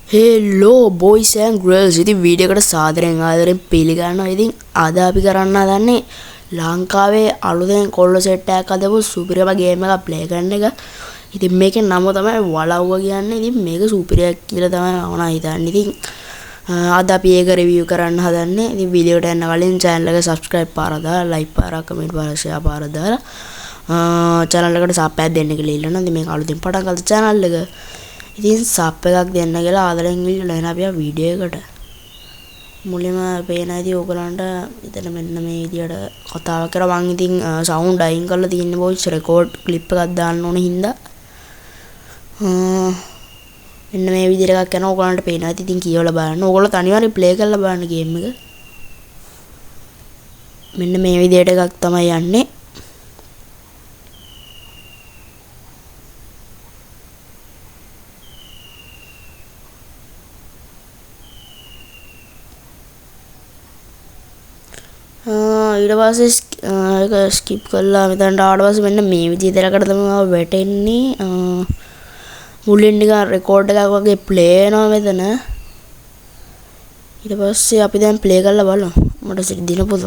Hello boys and girls. ඉතින් video එකට ආදරෙන් පිළිගන්නවා. ඉතින් අද අපි කරන්න හදන්නේ ලංකාවේ අලුතෙන් කොල්ල සෙට් එකක් හදපු සුපිරිම ගේම් එකක් ප්ලේ කරන එක. ඉතින් මේකේ නම තමයි වලව්ව කියන්නේ. ඉතින් මේක සුපිරියක් කියලා තමයි මම හිතන්නේ. ඉතින් අද අපි ඒක රිවිව් කරන්න හදන්නේ. ඉතින් වීඩියෝට යන්න කලින් channel එක subscribe පාරක් දාලා like පාරක් comment පාරක් share පාරක් දාලා channel එකට sub එකක් දෙන්න කියලා ඉල්ලනවා. ඉතින් මේක අලුතෙන් පටන් ගත්ත channel එක. ඉතින් සබ් එකක් දෙන්න කියලා ආදරෙන් ඉල්ලලා එන අපි වීඩියෝ එකට මුලින්ම පේන ඇති ඕගලන්ට එතන මෙන්න මේ විදියට කතාව කරා මං ඉතින් සවුන්ඩ් අයින් කරලා තියෙන වොයිස් රෙකෝඩ් ක්ලිප් එකක් දාන්න ඕන හින්දා මෙන්න මේ විදියට එකක් කරනවා ඕගලන්ට පේනවා ඇති ඉතින් කියවලා බලන්න ඕගොල්ලෝ අනිවාර්යෙන් ප්ලේ කරලා බලන්න ගේම් එක මෙන්න මේ විදියට එකක් තමයි යන්නේ ඊට පස්සේ ඒක ස්කිප් කරලා මෙතනට ආවට පස්සේ මෙන්න මේ විදිහට දෙලකට තමයි වැටෙන්නේ මුලින් නිකන් රෙකෝඩ් එකක් වගේ ප්ලේ වෙනවා මෙතන ඊට පස්සේ අපි දැන් ප්ලේ කරලා බලමු මට දිනපොත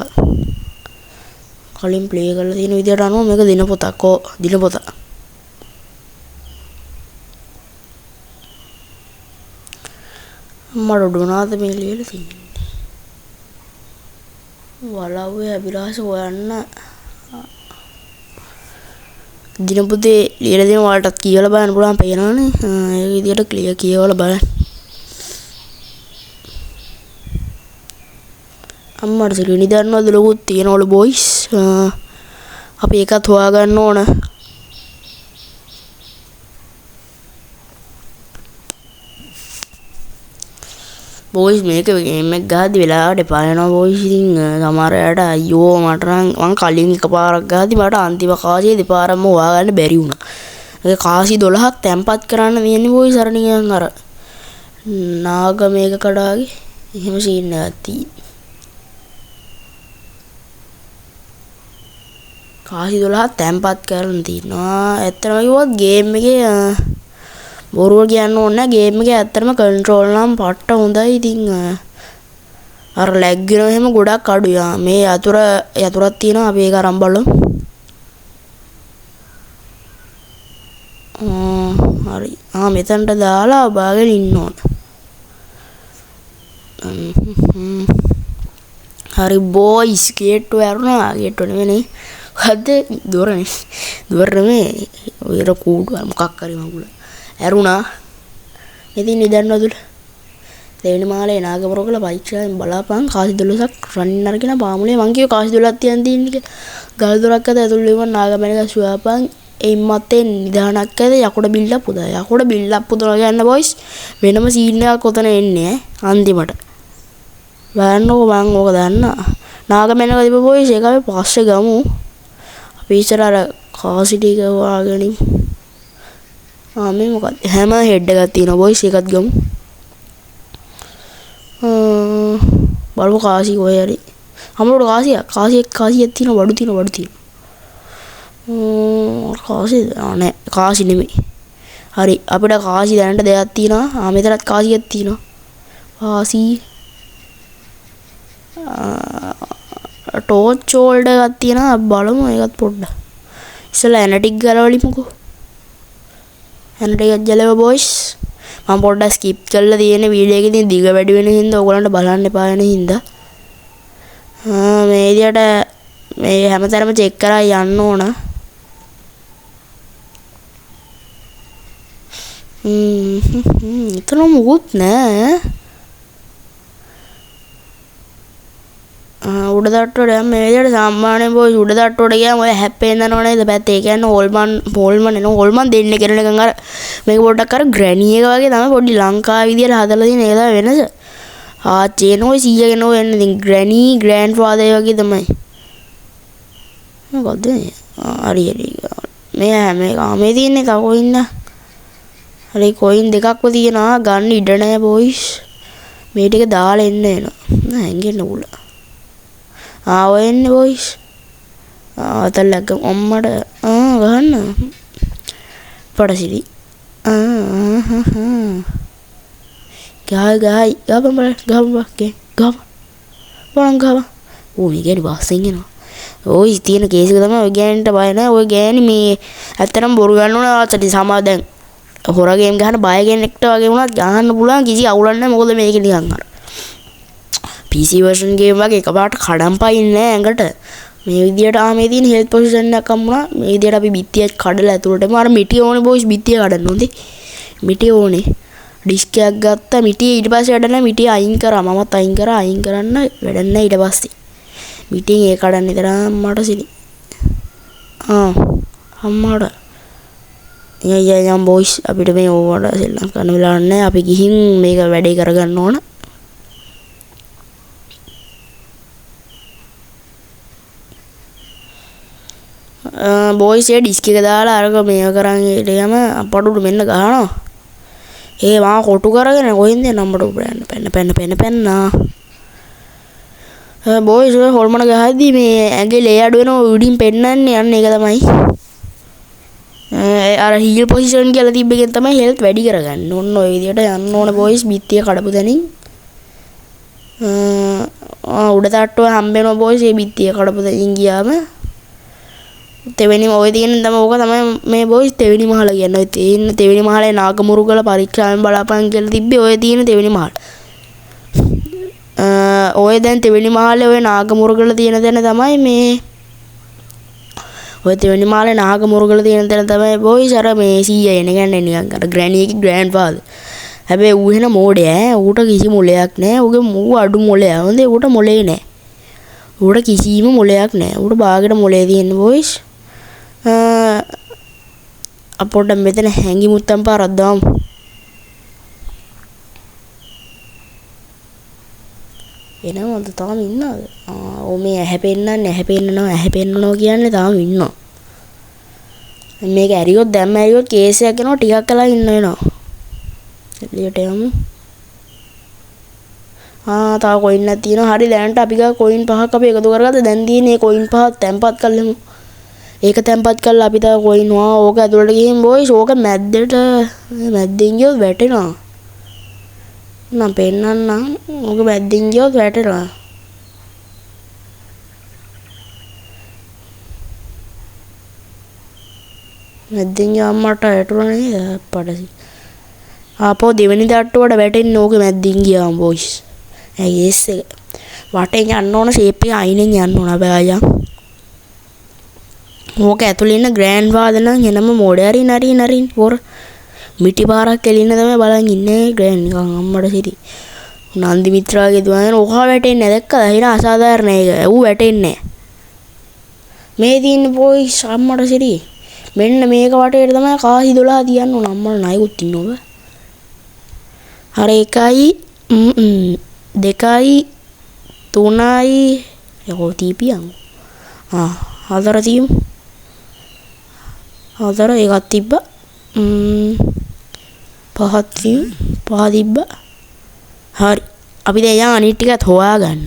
කලින් ප්ලේ කරලා තියෙන විදිහට අනුව මේක දිනපොතක් දිනපොත මට උඩුනාද මේ ලියලා තියෙන්නේ වලව්වේ අභිලාෂ හොයන්න දිනපොතේ ලියලා දෙන වලටත් කියවලා බලන්න පුළුවන් පේනවනේ ඒ විදිහට ක්ලියර් කියවලා බලන්න අම්මට සිරිනි දන්නවද ලොකුත් තියනවලු බොයිස් අපි ඒකත් හොයාගන්න ඕන බොයිස් මේක ගේම් එක ගහද්දි වෙලාවට එපා වෙනවා බොයිස් ඉතින් සමහර අයට අයියෝ මට නම් මං කලින් එකපාරක් ගහද්දි මට අන්තිම කාසිය දෙපාරක්ම හොයාගන්න බැරි වුණා. ඒක කාසි 12ක් තැම්පත් කරන්න තියෙන්නේ බොයිස් අර නිකන් අර නාග මේක කඩාගේ එහෙම සීන් එකක් තියෙන්නේ. කාසි 12ක් තැම්පත් කරන්න තියෙනවා. ඇත්තටම කිව්වොත් ගේම් එකේ බොරුව කියන්න ඕනේ නැහැ ගේම් එකේ ඇත්තටම කන්ට්‍රෝල් නම් පට්ට හොඳයි ඉතින් අර ලැග් වෙනවා එහෙම ගොඩක් අඩුයි මේ යතුරක් තියෙනවා අපි ඒක අරන් බලමු හරි මෙතනට දාලා බාගෙන ඉන්න ඕන හරි බොයිස් ගේට්ටුව ඇරුණා ගේට්ටුව නෙවෙයි මොකද්ද දොර නෙමෙයි ඔය කූඩු මොකක් හරි මගුල ඇරුණා ඉතින් නිදන්නවද දෙවෙනි මාලේ නාගපුරකල පරීක්ෂාවෙන් බලාපන් කාසි 12ක් රනින් අරගෙන පාමුලේ මං කිව්ව කාසි 12ක් තියන් තියෙන්නේ කියලා ගල් දොරක් අත ඇතුළු වෙවන නාගමැණික සුවාපන් එයින් මතේ නිදානක් ඇද යකුඩ බිල්ලක් පුදා යකුඩ බිල්ලක් පුදනවා කියන්න බොයිස් වෙනම සීන් එකක් ඔතන එන්නේ අන්තිමට බලන්නකො මං ඕක දන්න නාගමැණික දීප බොයිස් ඒක අපි පස්සේ ගමු අපි ඉස්සර අර කාසි ටික හොයාගෙන මේ මොකක්ද හැම හෙඩ් එකක් තියෙනවා බොයිස් එකත් ගමු බලමු කාසි කොහේ හරි අමරෝඩ කාසියක් තියෙනවා බඩු තියෙනවා කාසි නෑ කාසි නෙමෙයි හරි අපිට කාසි දැනට දෙයක් තියෙනවා මෙතනත් කාසියක් තියෙනවා කාසි ටෝච් හෝල්ඩර් එකක් තියෙනවා බලමු ඒකත් පොඩ්ඩක් ඉස්සෙල්ලා ඇනටික් ගලවලිමුකෝ ඇනටික් ගලව බොයිස් මම පොඩ්ඩක් ස්කිප් කරලා තියෙන වීඩියෝ එකේ ඉතින් දිග වැඩි වෙන හින්දා ඔයගලන්ට බලන්න එපා වෙන හින්දා මේ විදියට මේ හැමතැනම චෙක් කරලා යන්න ඕන එතන මොකුත් නෑ උඩ තට්ටුවට යන්න මේ විදියට සාමාන්‍යයෙන් බොයිස් උඩ තට්ටුවට ගියාම ඔය හැප්පෙන්න යනවා නේද පැත්තේ ඒ කියන්නේ හෝල්මන් එනවා හෝල්මන් දෙන්නේ කරන එකන් අර මේක පොඩ්ඩක් අර ග්‍රැනි එක වගේ තමයි පොඩි ලංකාවේ විදියට හදලා තියෙන ඒක තමයි වෙනස ආච්චේන ඔය 100 ගෙන ඔය එන්නේ ඉතින් ග්‍රැනි ග්‍රෑන්ඩ් ෆාදර් වගේ තමයි මොකද හරි මේ තියෙන්නේ කොයින් හරි කොයින් දෙකක්ව තියෙනවා ගන්න ඉඩ නැහැ බොයිස් මේ ටික දාලා එන්න එනවා නෑ ඇඟෙන්න උල ඔය එන්නේ බොයිස් අතල්ලක අම්මට ගහන්න පඩසිරි ගහයි ගහපන් බලන්න ගහපන් බලන්න ගහපන්. ඌ මේ ගෑණි බස්සෙන් එනවා. ওই තියෙන කේස් එක තමයි ඔය ගෑණිට බය නැහැ. ඔය ගෑණි මේ ඇත්තටම බොරු ගන්න ඕන ආතට සමා දැන් හොර ගේම් ගහන බය කෙනෙක්ට වගේ වුණත් ගහන්න පුළුවන් කිසි අවුලක් නැහැ. මොකද මේක නිකන් අර PC version ගේම් වගේ එකපාරට කඩම් පයින්නේ නැහැ ඇඟට. මේ විදියට මේ තියෙන හෙල්ත් පොසිෂන් එකක් හම්බුණා. මේ විදියට අපි බිත්තියක් කඩලා ඇතුළටම අර මිටි ඕනේ බොයිස් බිත්තිය කඩන්න ඕනේ. මිටි ඕනේ. ඩිස්ක් එකක් ගත්තා මිටි ඊට පස්සේ වැඩ නැහැ. මිටි අයින් කරා. මමත් අයින් කරන්න වැඩ නැහැ ඊට පස්සේ. මිටින් ඒ කඩන්න ඉතරම් මට සිලි. අම්මාට යම් බොයිස් අපිට මේ ඕවට සෙල්ලම් කරන්න වෙලා නැහැ. අපි ගිහින් මේක වැඩේ කරගන්න ඕන. බොයිස් ඒ ඩිස්ක් එක දාලා අරක මේව කරන් ඉතියම අපඩුට මෙන්න ගහනවා. ඒ මා කොටු කරගෙන කොහෙන්ද නම්බර පැන්න බොයිස් ඔය හොල්මන ගහද්දි මේ ඇඟේ ලේ අඩු වෙනවා උඩින් පෙන්නන්නේ යන්න ඒක තමයි. අර හීල් පොසිෂන් කියලා තිබ්බ එකෙන් තමයි හෙල්ත් වැඩි කරගන්න. ඔන්න ඔය විදියට යන්න ඕන බොයිස් බිත්තිය කඩපු තැනින්. උඩ තට්ටුව හම්බ වෙනවා බොයිස් ඒ බිත්තිය කඩපු තැනින් ගියාම. තෙවෙනි ඔය තියෙන තමයි ඕක තමයි මේ බොයිස් තෙවෙනි මහල කියන්නේ. ඔය තියෙන තෙවෙනි මහලේ නාගමුරුගල පරීක්ෂාවෙන් බලාපන් කියලා තිබ්බේ ඔය තියෙන තෙවෙනි මහල. ඔය දැන් තෙවෙනි මහලේ ඔය නාගමුරුගල තියෙන තැන තමයි මේ ඔය තෙවෙනි මහලේ නාගමුරුගල තියෙන තැන තමයි බොයිස් අර මේ සීයා එන ගන්නේ නිකන් අර ග්‍රෑනි එකේ ග්‍රෑන්ඩ් ෆාදර්. හැබැයි ඌ වෙන මොඩේ ඈ ඌට කිසි මොලයක් නැහැ. ඌගේ මූ අඩු මොලයක්. හොඳේ ඌට මොලේ නැහැ. ඌට කිසිම මොලයක් නැහැ. ඌට බාගෙට මොලේ තියෙන බොයිස්. අපොඩ මෙතන හැංගි මුත්තම් පාරක් දාමු. එනවද තාම ඉන්නවද? මේ හැපෙන්නනවා කියන්නේ තාම ඉන්නවා. මේක ඇරියොත් දැම්ම ඇරියොත් කේස් එකක් යනවා ටිකක් කළා ඉන්න වෙනවා. එළියට යමු. තව කොයින් එකක් තියෙනවා. හරි දැනට අපි ගා කොයින් 5ක් අපි එකතු කරගත්තා. දැන් තියෙන්නේ කොයින් 5ක් තැම්පත් කරලමු. ඒක තැම්පත් කරලා අපි තව කොයින් ඕක ඇතුළට ගිහින් බොයිස් ඕක මැද්දෙන් ගියොත් වැටෙනවා. නම් පෙන්නන්නම් ඕක මැද්දෙන් ගියොත් වැටෙනවා. මැද්දෙන් ගියාම මට වැටුණා නේද පඩසි. ආපහු දෙවෙනි තට්ටුවට වැටෙන්නේ ඕක මැද්දෙන් ගියාම බොයිස්. ඇයි ඒස් එක වටෙන් යන්න ඕන ෂේප් එක අයිනෙන් යන්න ඕන බෑයන්. ඕක ඇතුළේ ඉන්න ග්‍රෑන්ඩ් ෆාදර් නම් එනම මොඩේ හරි හොර මිටි පාරක් එලින්න තමයි බලන් ඉන්නේ ග්‍රෑන්ඩ් නිකන් අම්මට සිරි. නන්දි මිත්‍රාගේ දුවන ඕකා වැටෙන්නේ දැක්කද? හින අසාධාරණ ඒක. ඌ වැටෙන්නේ මේ තියෙන බොයිස් අම්මට සිරි. මෙන්න මේක වටේට තමයි කාසි 12 තියන්න ඕන. අම්මලා ණයකුත් ඉන්නවා. හරි 1යි 2යි 3යි යකෝ තීපියන්. 4 තියමු. 4 එකක් තිබ්බා. 5ක් තිබ්බා. හරි. අපි දැන් යා අනිත් ටිකත් හොයාගන්න.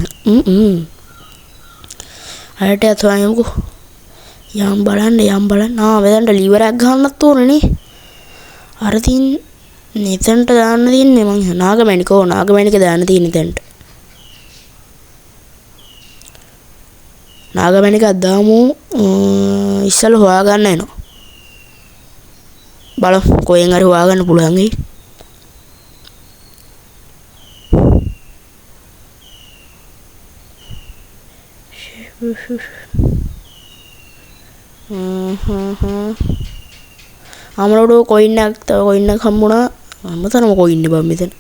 අරටත් හොයමුකෝ. යම් බලන්න. මෙතනට ලිවරයක් ගන්නත් ඕනනේ. අර තින් මෙතනට දාන්න තියන්නේ මං නාගමණික දාන්න තියෙන්නේ දැන්ට. නාගමණිකක් දාමු. ඉස්සෙල්ලා හොයාගන්න එනවා. බලමු කොහෙන් හරි හොයාගන්න පුළුවන් වෙයි. අමරෝඩෝ කොයින් එකක් හම්බුණා. අම්මතරම කොයින් බම් මෙතන.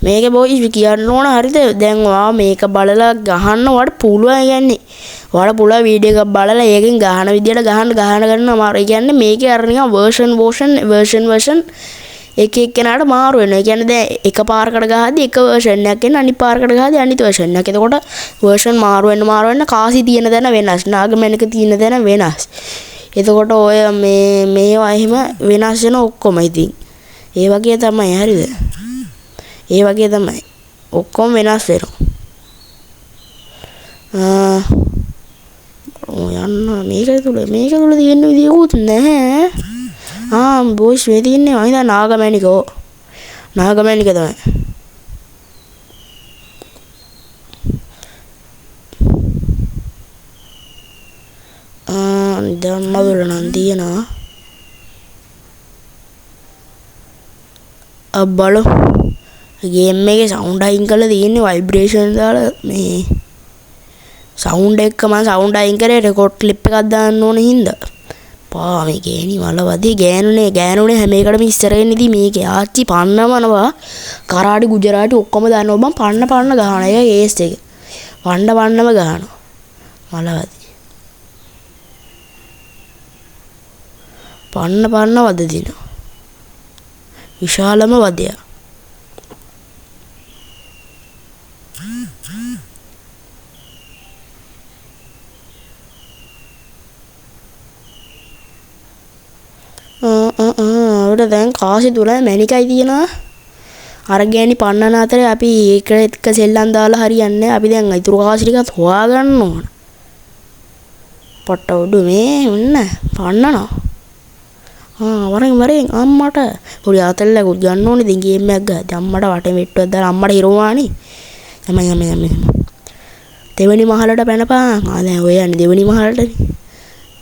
මේක බොයිස් කියන්න ඕන හරිද? දැන් ඔයා මේක බලලා ගහන්න වට පුළුවන් කියන්නේ. ඔයාලා පුළුවන් වීඩියෝ එකක් බලලා ඒකෙන් ගහන විදියට ගහන්න ගන්නවා. මාරු. ඒ කියන්නේ මේකේ අර නිකන් version එක එක්කෙනාට මාරු වෙනවා. ඒ කියන්නේ දැන් එක පාරකට ගහද්දි එක version එකක් එන්න අනිත් පාරකට ගහද්දි අනිත් version එකක්. එතකොට version මාරු වෙන්න කාසි තියෙන තැන වෙනස්. නාගමණික තියෙන තැන වෙනස්. එතකොට ඔය මේවා එහෙම වෙනස් වෙන ඔක්කොම ඉතින්. ඒ වගේ තමයි හරිද? ඒ වගේ තමයි. ඔක්කොම වෙනස් වෙනවා. යන්න මේක තුල තියෙන විදියකුත් නැහැ. බොයිස් මේ තියන්නේ අයිදා නාගමණික තමයි. දන්නවල නම් තියෙනවා. බලු ගේම් එකේ සවුන්ඩ් අයින් කරලා තියෙන්නේ ভাইබ්‍රේෂන් දාලා මේ සවුන්ඩ් එක මම සවුන්ඩ් අයින් කරේ රෙකෝඩ් ක්ලිප් එකක් දාන්න ඕනේ හින්දා. පා මේ ගෑණි වලවදී ගෑනුනේ හැම එකටම ඉස්සරගෙන ඉදී මේකේ ආච්චි පන්නවනවා කරාඩි ගුජරාටි ඔක්කොම දානවා බං පන්න ගහන එක ඒස් එක පන්නම ගහනවා වලවදී පන්න වද දිනවා විශාලම වදයක් දැන් කාසි තුල මැනිකයි තියෙනවා අර ගෑණි පන්නන අතරේ අපි ඒක එක්ක සෙල්ලම් දාලා හරියන්නේ අපි දැන් ඉතුරු කාසි ටිකත් හොයාගන්න ඕන පොට්ට උඩු මේ උන්න පන්නනවා වරෙන් අම්මට පොඩි ආතල්ලකුත් ගන්න ඕනේ ඉතින් ගේම් එකක් ගහද්දි අම්මට වටේ මෙට්ටුවක් දාලා අම්මට හිරවවානේ යම දෙවෙනි මහලට පැනපන් දැන් ඔය යන්නේ දෙවෙනි මහලටනේ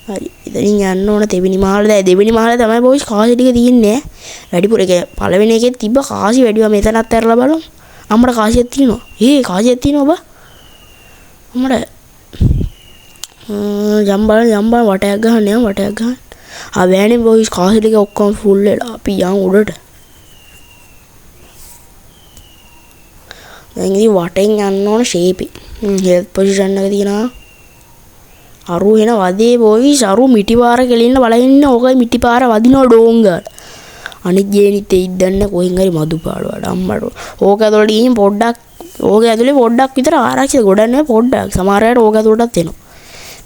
හරි ඉතින් යන්න ඕන දෙවෙනි මහල දැන් දෙවෙනි මහල තමයි බොයිස් කාසි ටික තියෙන්නේ වැඩිපුර ඒක පළවෙනි එකේ තිබ්බ කාසි වැඩිව මෙතනත් ඇරලා බලමු අම්මට කාසියක් තියෙනවා කාසියක් තියෙනවා බා අම්මට ජම්බල් වටයක් ගන්න වෑනේ බොයිස් කාසි ටික ඔක්කොම ෆුල් වෙලා අපි යන් උඩට දැන් ඉතින් වටෙන් යන්න ඕන ෂේප් හෙල්ත් පොසිෂන් එක තියෙනවා අරු එන වදේ බොයිස් අරු මිටිපාර කෙලින්න බලන්න ඕකයි මිටිපාර වදිනවා ඩෝංගල් අනිත් ගේනිත් ඉද්දන්න කොහෙන් හරි මදු පාඩුවට අම්මට ඕක ඇතුළට ගිහින් පොඩ්ඩක් ඕක ඇතුලේ පොඩ්ඩක් විතර ආරක්ෂිත ගොඩක් නෙවෙයි පොඩ්ඩක් සමහර අයට ඕක ඇතුළටත් එනවා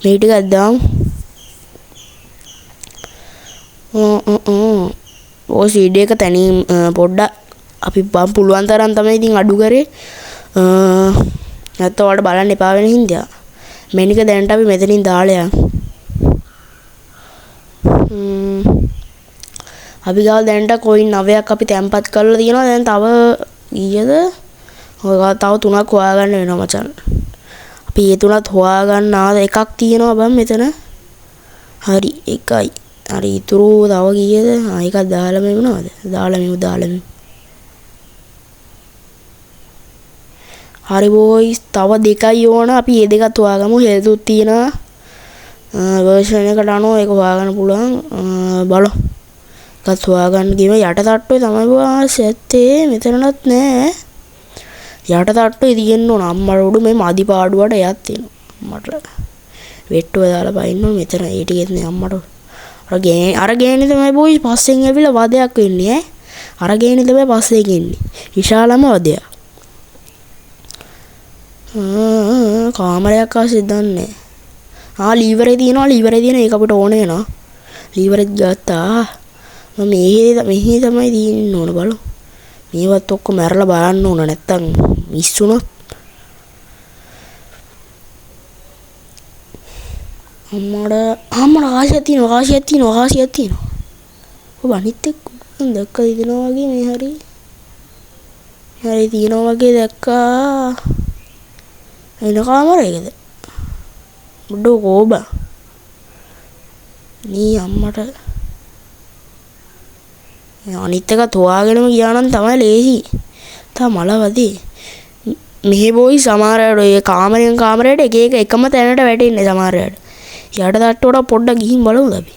මේ ටික අද්දාමු ඔය සීඩ් එක තනින් පොඩ්ඩක් අපි පුළුවන් තරම් තමයි ඉතින් අඩු කරේ නැත්නම් ඔයාලට බලන්න එපා වෙන හින්දා මේනික දැනට අපි මෙතනින් දාලා අපි ගාව දැනට කොයින් 9ක් අපි තැම්පත් කරලා තියෙනවා දැන් තව ඊයද ඔය තව 3ක් හොයාගන්න වෙනවා මචං අපි ඒ 3ත් හොයාගන්න ආද එකක් තියෙනවා බං මෙතන හරි එකයි හරි ඉතුරු තව කීයද එකක් දාලා මෙවුනවද දාලා හරි බොයිස් තව දෙකයි ඕන අපි මේ දෙකත් හොයාගමු හෙල්තුත් තියෙනවා වර්ෂන් එකට අනුව ඒක හොයාගන්න පුළුවන් බලමු එකත් හොයාගන්න ගිම යට තට්ටුවේ තමයි බොස් ඇත්තේ මෙතනවත් නෑ යට තට්ටුවේ තියෙන්න ඕන අම්මට උඩු මේ මදි පාඩුවට එයක් තියෙනවා මට වෙට්ටුව දාලා බයින්න ඕන මෙතන ඒ ටිකෙත් නේ අම්මට අර ගේන්නේ තමයි බොයිස් පස්සෙන් ඇවිල්ලා වදයක් වෙන්නේ අර ගේන්නේ තමයි පස්සෙන් එන්නේ විශාලම වදයක් කාමරයක් ආසෙත් දන්නේ ලීවරේ තියෙනවා ඒක අපිට ඕනේ වෙනවා ලීවරෙත් ගත්තා මම මෙහි තමයි තියෙන්න ඕන බලමු මේවත් ඔක්කොම මැරලා බලන්න ඕන නැත්තම් මිස් වුණොත් අම්මට කාසියක් තියෙනවා ඔබ අනිත් එක්ක දැක්කද දෙනවා වගේ මේ හරි තියෙනවා වගේ දැක්කා එන කාමරයකද බුඩෝ කෝබා මේ අම්මට අනිත් එක තෝවාගෙනම ගියා නම් තමයි ලේසි තා මලවදී මෙහි බොයි සමහර අය ඔය කාමරෙන් කාමරයට එක එකම තැනට වැටෙන්නේ සමහර අය යට තට්ටුවට පොඩ්ඩක් ගිහින් බලමුද අපි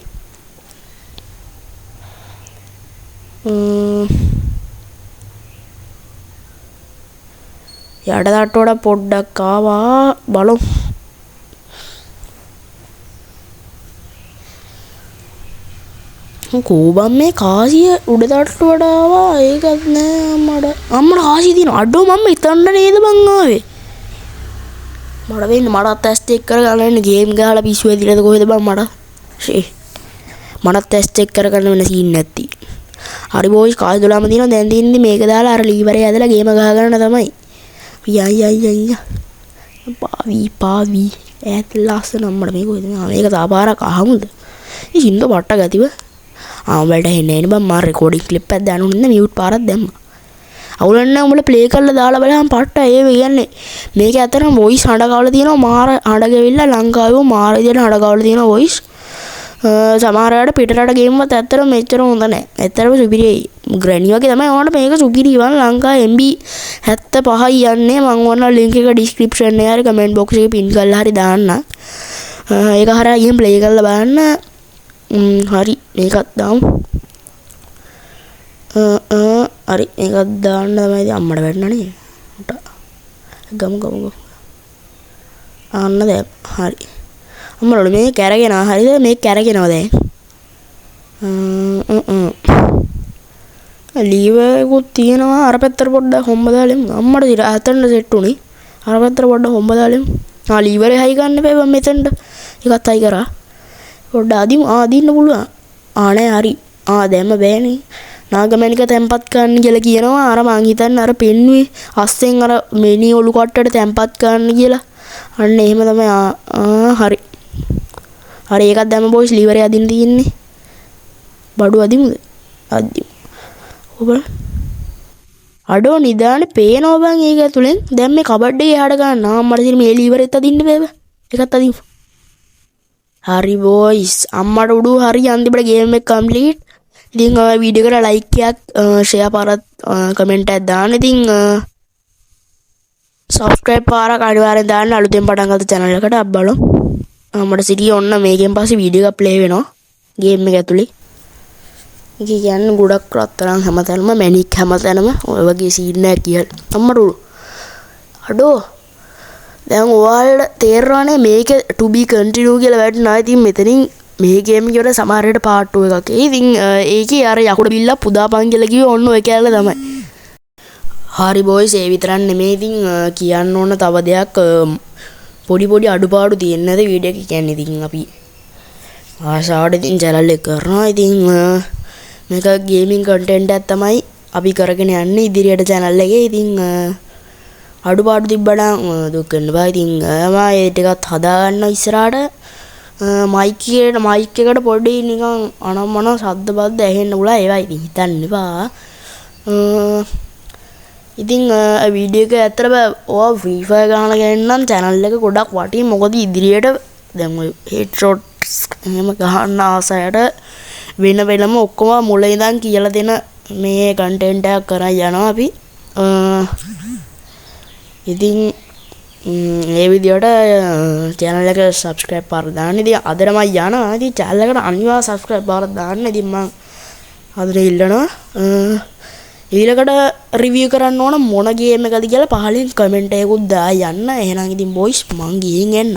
යට තට්ටුවට පොඩ්ඩක් ආවා බලමු කෝබම් මේ කාසිය උඩ තට්ටුවට ආවා ඒකත් නෑ අම්මට කාසිය තියෙනවා අඩෝ මම හිතන්න නේද බං ආවේ මට වෙන්න මටත් ටෙස්ට් එක කරගන්න ගේම් ගහලා පිස්සු ඇදිලාද කොහෙද බං මටත් ටෙස්ට් එක කරගන්න වෙන සීන් නැති හරි බොයිස් කාසි 12ම තියෙනවා දැන් තියෙන්නේ මේක දාලා අර ලීවරේ ඇදලා ගේම ගහ ගන්න තමයි පාවි ඈත් ලස්සන අම්මට මේක කොහෙද මේක තාපාරක් අහමුද ඉතින් හින්ද බට්ට ගතිව වැඩ හෙන්නේ නේ බං මම රෙකෝඩින් ක්ලිප් එකක් දාන්න ඕනේ මියුට් පාරක් දැම්මා අවුලක් නැහැ උඹලා ප්ලේ කරලා දාලා බලහන් පට්ට ඒ කියන්නේ මේක ඇත්තටම වොයිස් හඬ ගවලා තියෙනවා මාර හඬ ගෙවිලා ලංකාවේ මාර විදියට හඬ ගවලා තියෙනවා වොයිස් සමහරවට පිටරට ගේම්වත් ඇත්තටම මෙච්චර හොඳ නැහැ. ඇත්තටම සුපිරියි. ග්‍රැනි වගේ තමයි ඕනට මේක සුපිරි වන් ලංකා MB 75යි යන්නේ. මම ඕන link එක description එකේ හරි comment box එකේ pin කරලා හරි දාන්න. ඒක හරහා ගේම් play කරලා බලන්න. හරි මේකත් දාමු. හරි මේකත් දාන්න තමයි අම්මට වැටෙනනේ. ගමු. අන්න දැන් හරි. අම්මලෝ මේ කැරගෙනවා හරිද මේ කැරගෙනවා දැන් ලීවරකුත් තියෙනවා අර පැත්තට පොඩ්ඩක් හොම්බ දාලෙමු අම්මට ඉර අතන්න සෙට් උනේ අර පැත්තට පොඩ්ඩක් හොම්බ දාලෙමු ලීවරේ හයි ගන්න එපා මම මෙතනට එකත් හයි කරා පොඩ්ඩක් අදින්න පුළුවන් නෑ හරි දැම්ම බෑනේ නාගමණික තැම්පත් කරන්න කියලා කියනවා අර මං හිතන්නේ අර පෙන්නුවේ අස්සෙන් අර මෙනි ඔලු කට්ටට තැම්පත් කරන්න කියලා අන්න එහෙම තමයි හරි හරි ඒකත් දැම්ම බොයිස් ලීවරේ අදින්න තියෙන්නේ බඩු අදිමුද අදිමු ඔබ අඩෝ නිදානේ පේනවා බං ඒක ඇතුලෙන් දැන් මේ කබඩ් එකේ එහාට ගන්න අම්මට ඉතින් මේ ලීවරෙත් අදින්න බෑ ඒකත් අදිමු හරි බොයිස් අම්මට උඩු හරි අන්තිමට ගේම් එක කම්ප්ලීට් ඉතින් වීඩියෝ එකට ලයික් එකක් ෂෙයා පාරක් කමෙන්ට් එකක් දාන්න ඉතින් සබ්ස්ක්‍රයිබ් පාරක් අනිවාර්යෙන් දාන්න අලුතෙන් පටන් ගත්ත channel එකට අප් බලමු මට සිටියේ ඔන්න මේකෙන් පස්සේ වීඩියෝ එකක් ප්ලේ වෙනවා ගේම් එක ඇතුලේ ඒක කියන්නේ ගොඩක් රත්තරන් හැමතැනම මැණික් හැමතැනම ඔය වගේ සීන් එකක් කියලා අම්මට අඩෝ දැන් ඔයාලට තේරෙනවනේ මේක to be continue කියලා වැටෙනවා ඉතින් මෙතනින් මේ ගේම් එකට සමහරවිට part 2 එකක් ඉතින් ඒකේ අර යකුඩ බිල්ල පුදාපන් කියලා කිව්වේ ඔන්න ඔය කැලේ තමයි හරි බොයිස් ඒ විතරක් නෙමෙයි ඉතින් කියන්න ඕන තව දෙයක් පොඩි අඩුපාඩු තියෙන නැද වීඩියෝ එක කියන්නේ ඉතින් අපි ආසාවට ඉතින් channel එක කරනවා ඉතින් මේක ගේමින් content එකක් තමයි අපි කරගෙන යන්නේ ඉදිරියට channel එකේ ඉතින් අඩුපාඩු තිබ්බනම් දුක් වෙන්න බෑ ඉතින් මම ඒ ටිකත් හදා ගන්නවා ඉස්සරහට මයික් එකට පොඩි නිකන් අනම්මන ශබ්ද බද්ද ඇහෙන්න උලා ඒවා ඉතින් හිතන්න එපා ඉතින් වීඩියෝ එක ඇත්තටම ඔයා ෆ්‍රී ෆයර් ගහන ගෑනනම් channel එක ගොඩක් වටින් මොකද ඉදිරියට දැන් ඔය headshots එහෙම ගහන්න ආසයට වෙනම ඔක්කොම මුල ඉඳන් කියලා දෙන මේ content එකක් කරන් යනවා අපි ඉතින් මේ විදියට channel එක subscribe පාර දාන්න ඉතින් අදටම යනවා ඉතින් channel එකට අනිවාර්ය subscribe පාර දාන්න ඉතින් මම අදට ඉල්ලනවා ඊළඟට රිවිව් කරන්න ඕන මොන ගේම් එකද කියලා පහලින් කමෙන්ට් එකකුත් දාලා යන්න එහෙනම් ඉතින් බොයිස් මං ගිහින් එන්න